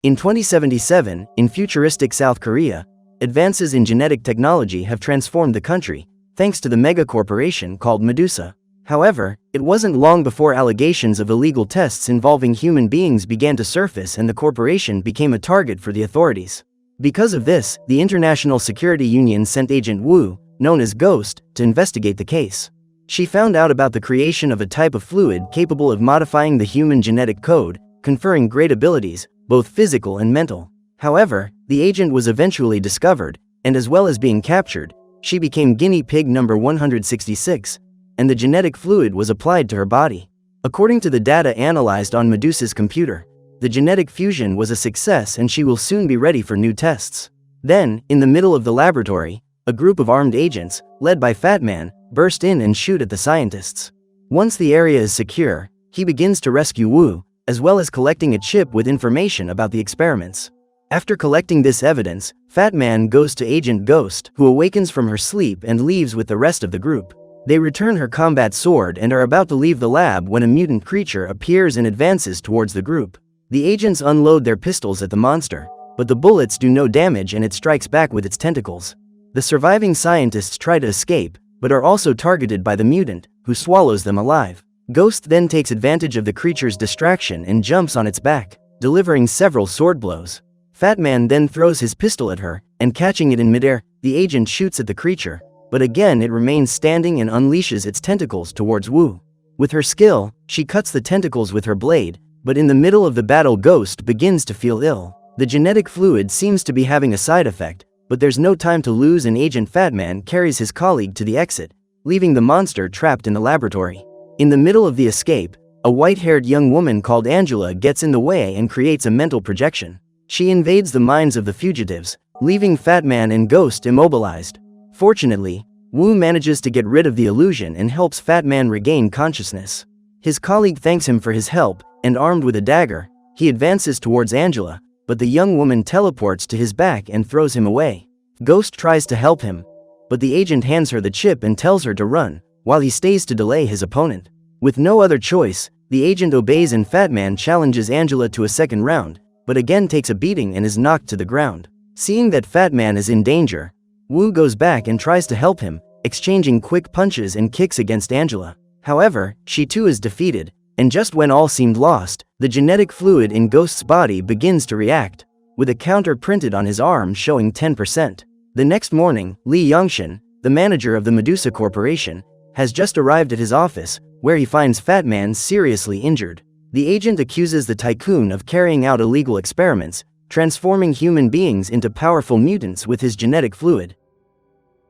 In 2077, in futuristic South Korea, advances in genetic technology have transformed the country, thanks to the mega corporation called Medusa. However, it wasn't long before allegations of illegal tests involving human beings began to surface and the corporation became a target for the authorities. Because of this, the International Security Union sent Agent Wu, known as Ghost, to investigate the case. She found out about the creation of a type of fluid capable of modifying the human genetic code, conferring great abilities, both physical and mental. However, the agent was eventually discovered, and as well as being captured, she became guinea pig number 166, and the genetic fluid was applied to her body. According to the data analyzed on Medusa's computer, the genetic fusion was a success and she will soon be ready for new tests. Then, in the middle of the laboratory, a group of armed agents, led by Fat Man, burst in and shoot at the scientists. Once the area is secure, he begins to rescue Wu, as well as collecting a chip with information about the experiments. After collecting this evidence, Fat Man goes to Agent Ghost, who awakens from her sleep and leaves with the rest of the group. They return her combat sword and are about to leave the lab when a mutant creature appears and advances towards the group. The agents unload their pistols at the monster, but the bullets do no damage and it strikes back with its tentacles. The surviving scientists try to escape, but are also targeted by the mutant, who swallows them alive. Ghost then takes advantage of the creature's distraction and jumps on its back, delivering several sword blows. Fat Man then throws his pistol at her, and catching it in midair, the agent shoots at the creature, but again it remains standing and unleashes its tentacles towards Wu. With her skill, she cuts the tentacles with her blade, but in the middle of the battle Ghost begins to feel ill. The genetic fluid seems to be having a side effect, but there's no time to lose and Agent Fat Man carries his colleague to the exit, leaving the monster trapped in the laboratory. In the middle of the escape, a white-haired young woman called Angela gets in the way and creates a mental projection. She invades the minds of the fugitives, leaving Fat Man and Ghost immobilized. Fortunately, Wu manages to get rid of the illusion and helps Fat Man regain consciousness. His colleague thanks him for his help, and armed with a dagger, he advances towards Angela, but the young woman teleports to his back and throws him away. Ghost tries to help him, but the agent hands her the chip and tells her to run, while he stays to delay his opponent. With no other choice, the agent obeys and Fat Man challenges Angela to a second round, but again takes a beating and is knocked to the ground. Seeing that Fat Man is in danger, Wu goes back and tries to help him, exchanging quick punches and kicks against Angela. However, she too is defeated, and just when all seemed lost, the genetic fluid in Ghost's body begins to react, with a counter printed on his arm showing 10%. The next morning, Lee Yongshin, the manager of the Medusa Corporation, has just arrived at his office, where he finds Fat Man seriously injured. The agent accuses the tycoon of carrying out illegal experiments, transforming human beings into powerful mutants with his genetic fluid.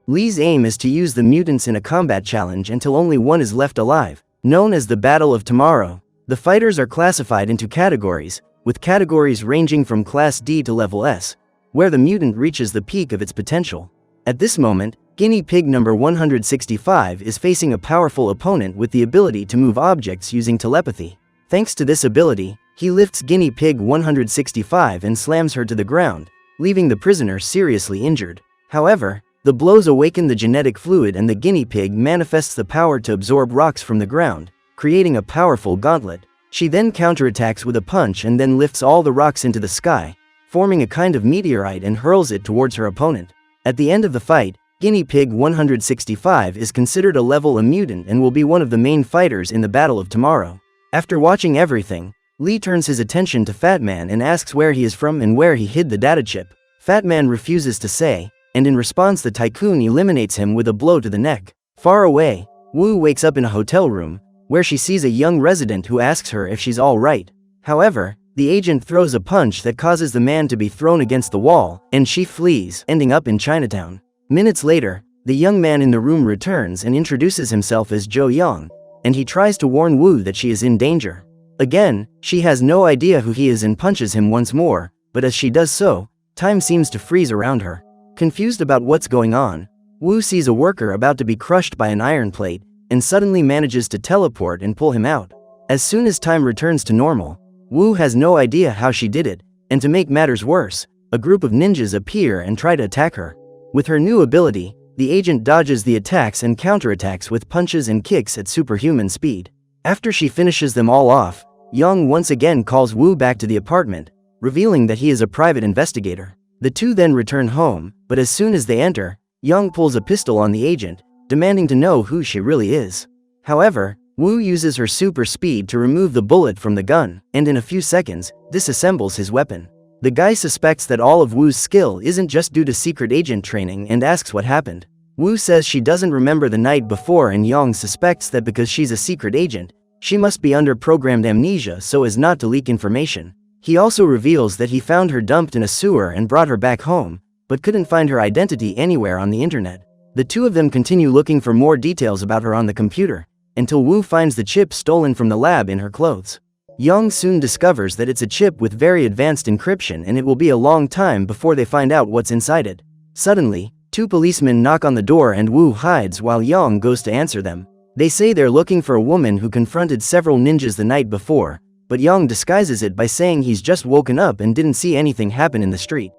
Lee's aim is to use the mutants in a combat challenge until only one is left alive, known as the Battle of Tomorrow. The fighters are classified into categories, with categories ranging from Class D to Level S, where the mutant reaches the peak of its potential. At this moment, Guinea Pig number 165 is facing a powerful opponent with the ability to move objects using telepathy. Thanks to this ability, he lifts Guinea Pig 165 and slams her to the ground, leaving the prisoner seriously injured. However, the blows awaken the genetic fluid and the guinea pig manifests the power to absorb rocks from the ground, creating a powerful gauntlet. She then counterattacks with a punch and then lifts all the rocks into the sky, forming a kind of meteorite and hurls it towards her opponent. At the end of the fight, Guinea Pig 165 is considered a level mutant and will be one of the main fighters in the Battle of Tomorrow. After watching everything, Lee turns his attention to Fat Man and asks where he is from and where he hid the data chip. Fat Man refuses to say, and in response the tycoon eliminates him with a blow to the neck. Far away, Wu wakes up in a hotel room, where she sees a young resident who asks her if she's all right. However, the agent throws a punch that causes the man to be thrown against the wall, and she flees, ending up in Chinatown. Minutes later, the young man in the room returns and introduces himself as Jo Young, and he tries to warn Wu that she is in danger. Again, she has no idea who he is and punches him once more, but as she does so, time seems to freeze around her. Confused about what's going on, Wu sees a worker about to be crushed by an iron plate, and suddenly manages to teleport and pull him out. As soon as time returns to normal, Wu has no idea how she did it, and to make matters worse, a group of ninjas appear and try to attack her. With her new ability, the agent dodges the attacks and counterattacks with punches and kicks at superhuman speed. After she finishes them all off, Young once again calls Wu back to the apartment, revealing that he is a private investigator. The two then return home, but as soon as they enter, Young pulls a pistol on the agent, demanding to know who she really is. However, Woo uses her super speed to remove the bullet from the gun, and in a few seconds, disassembles his weapon. The guy suspects that all of Woo's skill isn't just due to secret agent training and asks what happened. Woo says she doesn't remember the night before, and Young suspects that because she's a secret agent, she must be under programmed amnesia so as not to leak information. He also reveals that he found her dumped in a sewer and brought her back home, but couldn't find her identity anywhere on the internet. The two of them continue looking for more details about her on the computer, until Woo finds the chip stolen from the lab in her clothes. Young soon discovers that it's a chip with very advanced encryption, and it will be a long time before they find out what's inside it. Suddenly, two policemen knock on the door and Woo hides while Young goes to answer them. They say they're looking for a woman who confronted several ninjas the night before, but Young disguises it by saying he's just woken up and didn't see anything happen in the street.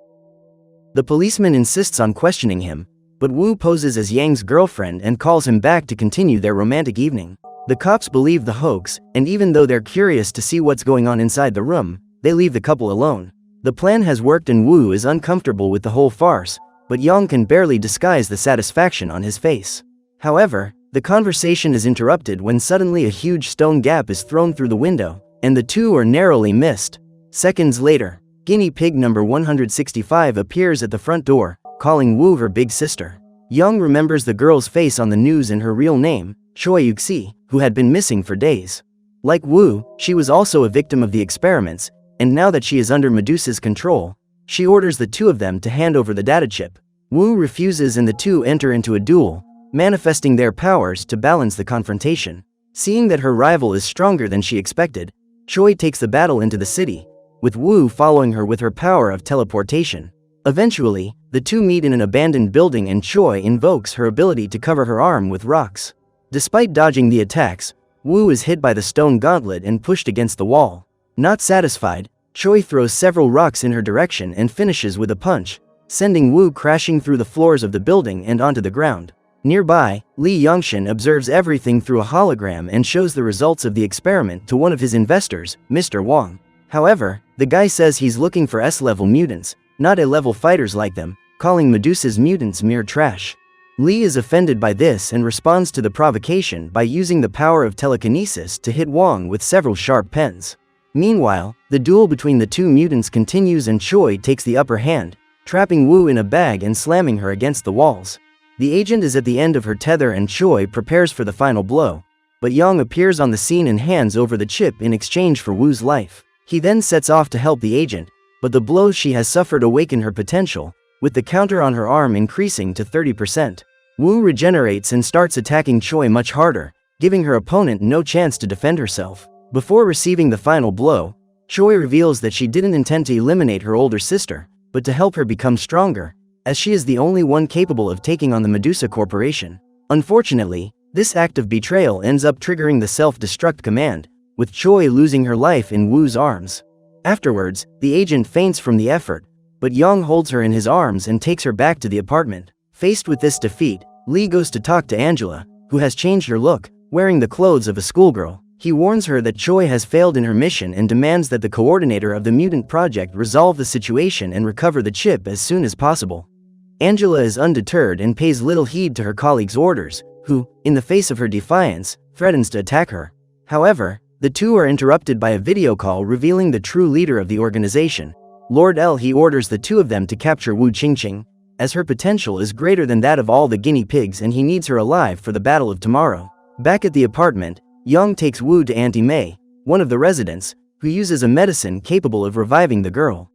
The policeman insists on questioning him, but Woo poses as Yang's girlfriend and calls him back to continue their romantic evening. The cops believe the hoax, and even though they're curious to see what's going on inside the room, they leave the couple alone. The plan has worked and Woo is uncomfortable with the whole farce, but Young can barely disguise the satisfaction on his face. However, the conversation is interrupted when suddenly a huge stone gap is thrown through the window, and the two are narrowly missed. Seconds later, guinea pig number 165 appears at the front door, calling Woo her big sister. Young remembers the girl's face on the news and her real name, Choy, who had been missing for days. Like Woo, she was also a victim of the experiments, and now that she is under Medusa's control, she orders the two of them to hand over the data chip. Woo refuses and the two enter into a duel, manifesting their powers to balance the confrontation. Seeing that her rival is stronger than she expected, Choy takes the battle into the city, with Woo following her with her power of teleportation. Eventually, the two meet in an abandoned building and Choy invokes her ability to cover her arm with rocks. Despite dodging the attacks, Woo is hit by the stone gauntlet and pushed against the wall. Not satisfied, Choy throws several rocks in her direction and finishes with a punch, sending Woo crashing through the floors of the building and onto the ground. Nearby, Lee Yongshin observes everything through a hologram and shows the results of the experiment to one of his investors, Mr. Wong. However, the guy says he's looking for S-level mutants, not A-level fighters like them, calling Medusa's mutants mere trash. Lee is offended by this and responds to the provocation by using the power of telekinesis to hit Wong with several sharp pens. Meanwhile, the duel between the two mutants continues and Choy takes the upper hand, trapping Woo in a bag and slamming her against the walls. The agent is at the end of her tether and Choy prepares for the final blow, but Young appears on the scene and hands over the chip in exchange for Woo's life. He then sets off to help the agent, but the blows she has suffered awaken her potential, with the counter on her arm increasing to 30%. Woo regenerates and starts attacking Choy much harder, giving her opponent no chance to defend herself. Before receiving the final blow, Choy reveals that she didn't intend to eliminate her older sister, but to help her become stronger, as she is the only one capable of taking on the Medusa Corporation. Unfortunately, this act of betrayal ends up triggering the self-destruct command, with Choy losing her life in Woo's arms. Afterwards, the agent faints from the effort, but Young holds her in his arms and takes her back to the apartment. Faced with this defeat, Lee goes to talk to Angela, who has changed her look, wearing the clothes of a schoolgirl. He warns her that Choy has failed in her mission and demands that the coordinator of the mutant project resolve the situation and recover the chip as soon as possible. Angela is undeterred and pays little heed to her colleague's orders, who, in the face of her defiance, threatens to attack her. However, the two are interrupted by a video call revealing the true leader of the organization, Lord L. He orders the two of them to capture Wu Qingqing, as her potential is greater than that of all the guinea pigs and he needs her alive for the battle of tomorrow. Back at the apartment, Young takes Wu to Auntie Mei, one of the residents, who uses a medicine capable of reviving the girl.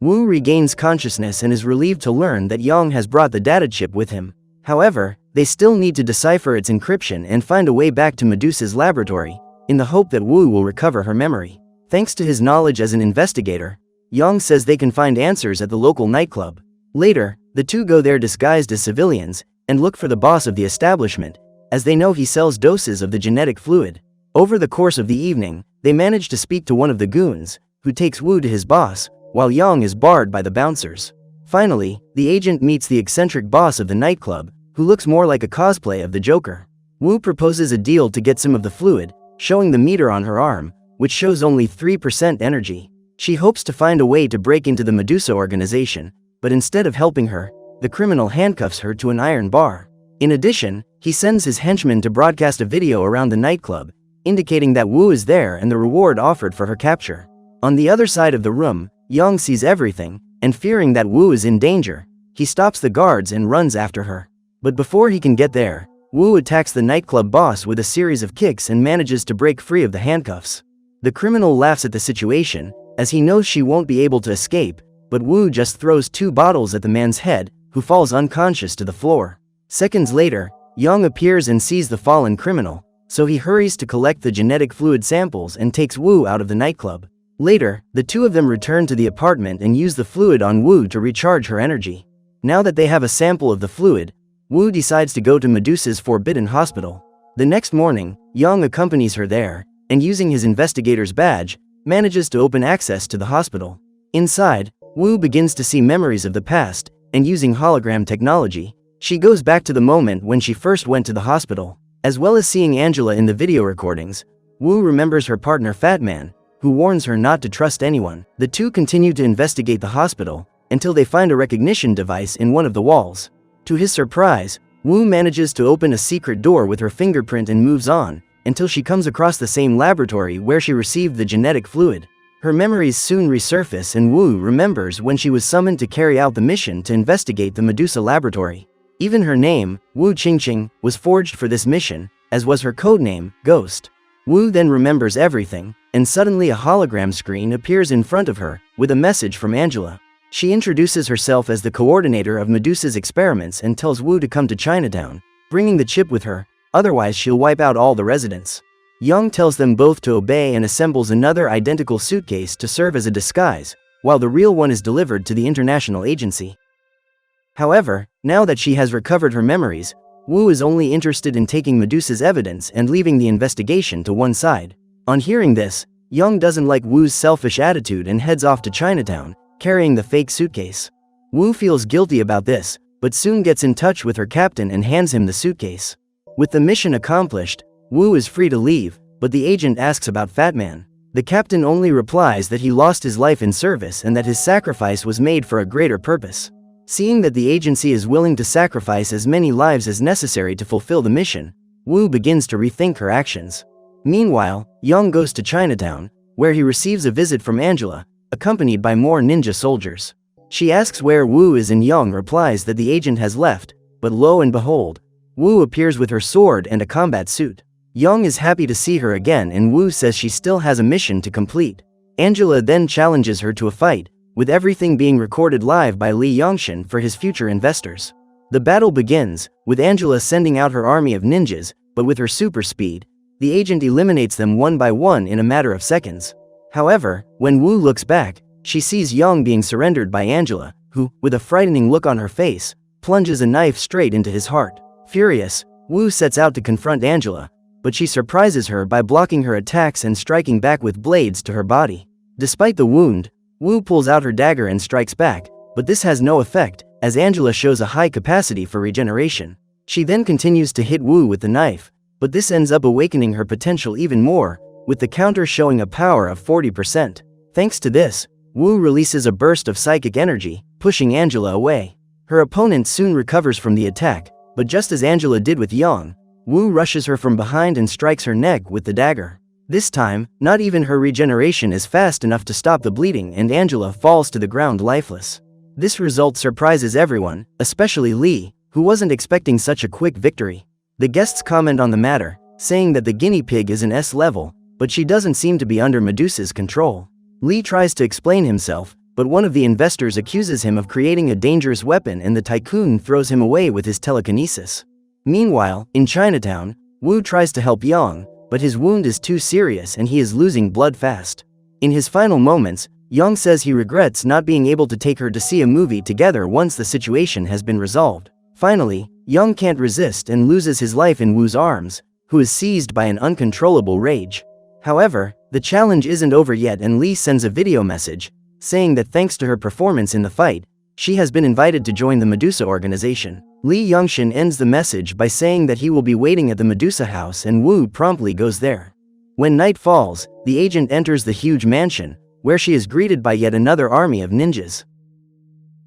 Wu regains consciousness and is relieved to learn that Young has brought the data chip with him. However, they still need to decipher its encryption and find a way back to Medusa's laboratory, in the hope that Wu will recover her memory. Thanks to his knowledge as an investigator, Young says they can find answers at the local nightclub. Later, the two go there disguised as civilians, and look for the boss of the establishment, as they know he sells doses of the genetic fluid. Over the course of the evening, they manage to speak to one of the goons, who takes Wu to his boss, while Young is barred by the bouncers. Finally, the agent meets the eccentric boss of the nightclub, who looks more like a cosplay of the Joker. Wu proposes a deal to get some of the fluid, showing the meter on her arm, which shows only 3% energy. She hopes to find a way to break into the Medusa organization, but instead of helping her, the criminal handcuffs her to an iron bar. In addition, he sends his henchmen to broadcast a video around the nightclub, indicating that Wu is there and the reward offered for her capture. On the other side of the room, Yang sees everything, and fearing that Wu is in danger, he stops the guards and runs after her. But before he can get there, Wu attacks the nightclub boss with a series of kicks and manages to break free of the handcuffs. The criminal laughs at the situation, as he knows she won't be able to escape, but Wu just throws 2 bottles at the man's head, who falls unconscious to the floor. Seconds later, Yang appears and sees the fallen criminal, so he hurries to collect the genetic fluid samples and takes Wu out of the nightclub. Later, the two of them return to the apartment and use the fluid on Wu to recharge her energy. Now that they have a sample of the fluid, Wu decides to go to Medusa's forbidden hospital. The next morning, Yang accompanies her there, and using his investigator's badge, manages to open access to the hospital. Inside, Wu begins to see memories of the past, and using hologram technology, she goes back to the moment when she first went to the hospital. As well as seeing Angela in the video recordings, Wu remembers her partner Fat Man, who warns her not to trust anyone. The two continue to investigate the hospital, until they find a recognition device in one of the walls. To his surprise, Wu manages to open a secret door with her fingerprint and moves on, until she comes across the same laboratory where she received the genetic fluid. Her memories soon resurface and Wu remembers when she was summoned to carry out the mission to investigate the Medusa laboratory. Even her name, Wu Qingqing, was forged for this mission, as was her codename, Ghost. Wu then remembers everything, and suddenly a hologram screen appears in front of her, with a message from Angela. She introduces herself as the coordinator of Medusa's experiments and tells Wu to come to Chinatown, bringing the chip with her, otherwise she'll wipe out all the residents. Yang tells them both to obey and assembles another identical suitcase to serve as a disguise, while the real one is delivered to the international agency. However, now that she has recovered her memories, Wu is only interested in taking Medusa's evidence and leaving the investigation to one side. On hearing this, Yang doesn't like Wu's selfish attitude and heads off to Chinatown, carrying the fake suitcase. Wu feels guilty about this, but soon gets in touch with her captain and hands him the suitcase. With the mission accomplished, Wu is free to leave, but the agent asks about Fat Man. The captain only replies that he lost his life in service and that his sacrifice was made for a greater purpose. Seeing that the agency is willing to sacrifice as many lives as necessary to fulfill the mission, Wu begins to rethink her actions. Meanwhile, Yang goes to Chinatown, where he receives a visit from Angela, accompanied by more ninja soldiers. She asks where Wu is and Yang replies that the agent has left, but lo and behold, Wu appears with her sword and a combat suit. Yang is happy to see her again and Wu says she still has a mission to complete. Angela then challenges her to a fight, with everything being recorded live by Li Yangshan for his future investors. The battle begins, with Angela sending out her army of ninjas, but with her super speed, the agent eliminates them one by one in a matter of seconds. However, when Wu looks back, she sees Yang being surrendered by Angela, who, with a frightening look on her face, plunges a knife straight into his heart. Furious, Wu sets out to confront Angela, but she surprises her by blocking her attacks and striking back with blades to her body. Despite the wound, Wu pulls out her dagger and strikes back, but this has no effect, as Angela shows a high capacity for regeneration. She then continues to hit Wu with the knife, but this ends up awakening her potential even more, with the counter showing a power of 40%. Thanks to this, Wu releases a burst of psychic energy, pushing Angela away. Her opponent soon recovers from the attack, but just as Angela did with Yang, Wu rushes her from behind and strikes her neck with the dagger. This time, not even her regeneration is fast enough to stop the bleeding and Angela falls to the ground lifeless. This result surprises everyone, especially Li, who wasn't expecting such a quick victory. The guests comment on the matter, saying that the guinea pig is an S level, but she doesn't seem to be under Medusa's control. Li tries to explain himself, but one of the investors accuses him of creating a dangerous weapon and the tycoon throws him away with his telekinesis. Meanwhile, in Chinatown, Wu tries to help Yang, but his wound is too serious and he is losing blood fast. In his final moments, Yang says he regrets not being able to take her to see a movie together once the situation has been resolved. Finally, Yang can't resist and loses his life in Wu's arms, who is seized by an uncontrollable rage. However, the challenge isn't over yet and Li sends a video message, saying that thanks to her performance in the fight, she has been invited to join the Medusa organization. Li Yangshan ends the message by saying that he will be waiting at the Medusa house and Wu promptly goes there. When night falls, the agent enters the huge mansion, where she is greeted by yet another army of ninjas.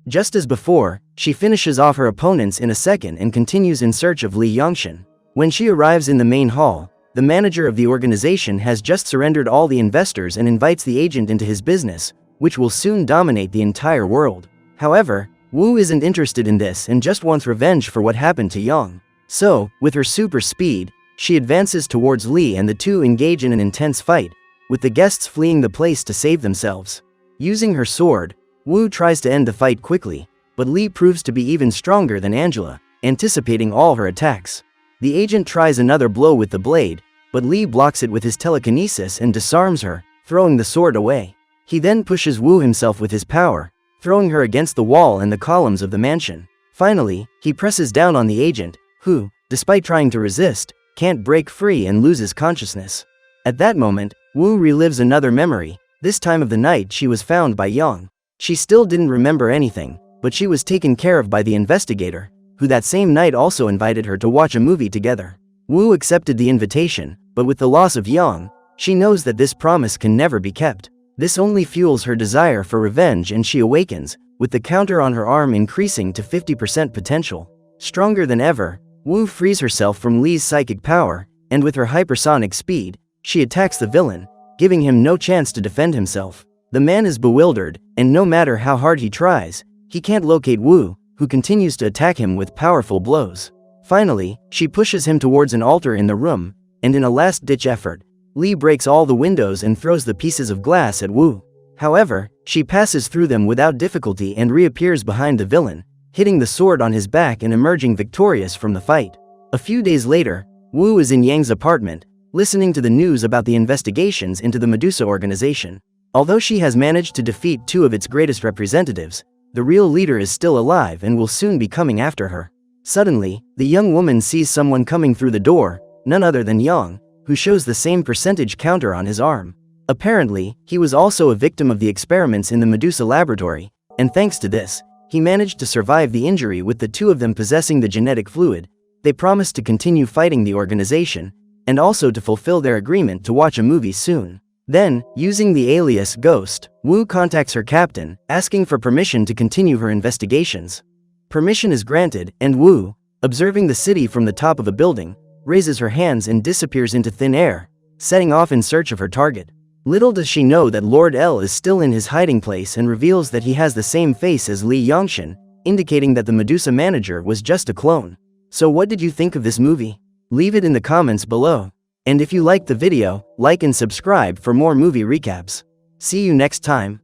Just as before, she finishes off her opponents in a second and continues in search of Li Yongxin. When she arrives in the main hall, the manager of the organization has just surrendered all the investors and invites the agent into his business, which will soon dominate the entire world. However, Wu isn't interested in this and just wants revenge for what happened to Yang. So, with her super speed, she advances towards Li and the two engage in an intense fight, with the guests fleeing the place to save themselves. Using her sword, Wu tries to end the fight quickly, but Li proves to be even stronger than Angela, anticipating all her attacks. The agent tries another blow with the blade, but Li blocks it with his telekinesis and disarms her, throwing the sword away. He then pushes Wu himself with his power, throwing her against the wall and the columns of the mansion. Finally, he presses down on the agent, who, despite trying to resist, can't break free and loses consciousness. At that moment, Wu relives another memory. This time of the night she was found by Yang. She still didn't remember anything, but she was taken care of by the investigator, who that same night also invited her to watch a movie together. Wu accepted the invitation, but with the loss of Yang, she knows that this promise can never be kept. This only fuels her desire for revenge and she awakens, with the counter on her arm increasing to 50% potential. Stronger than ever, Wu frees herself from Li's psychic power, and with her hypersonic speed, she attacks the villain, giving him no chance to defend himself. The man is bewildered, and no matter how hard he tries, he can't locate Wu, who continues to attack him with powerful blows. Finally, she pushes him towards an altar in the room, and in a last-ditch effort, Li breaks all the windows and throws the pieces of glass at Wu. However, she passes through them without difficulty and reappears behind the villain, hitting the sword on his back and emerging victorious from the fight. A few days later, Wu is in Yang's apartment, listening to the news about the investigations into the Medusa organization. Although she has managed to defeat two of its greatest representatives, the real leader is still alive and will soon be coming after her. Suddenly, the young woman sees someone coming through the door, none other than Yang, who shows the same percentage counter on his arm. Apparently, he was also a victim of the experiments in the Medusa laboratory, and thanks to this, he managed to survive the injury. With the two of them possessing the genetic fluid, they promised to continue fighting the organization, and also to fulfill their agreement to watch a movie soon. Then, using the alias Ghost, Wu contacts her captain, asking for permission to continue her investigations. Permission is granted, and Wu, observing the city from the top of a building, raises her hands and disappears into thin air, setting off in search of her target. Little does she know that Lord L is still in his hiding place and reveals that he has the same face as Li Yongxin, indicating that the Medusa manager was just a clone. So what did you think of this movie? Leave it in the comments below. And if you liked the video, like and subscribe for more movie recaps. See you next time.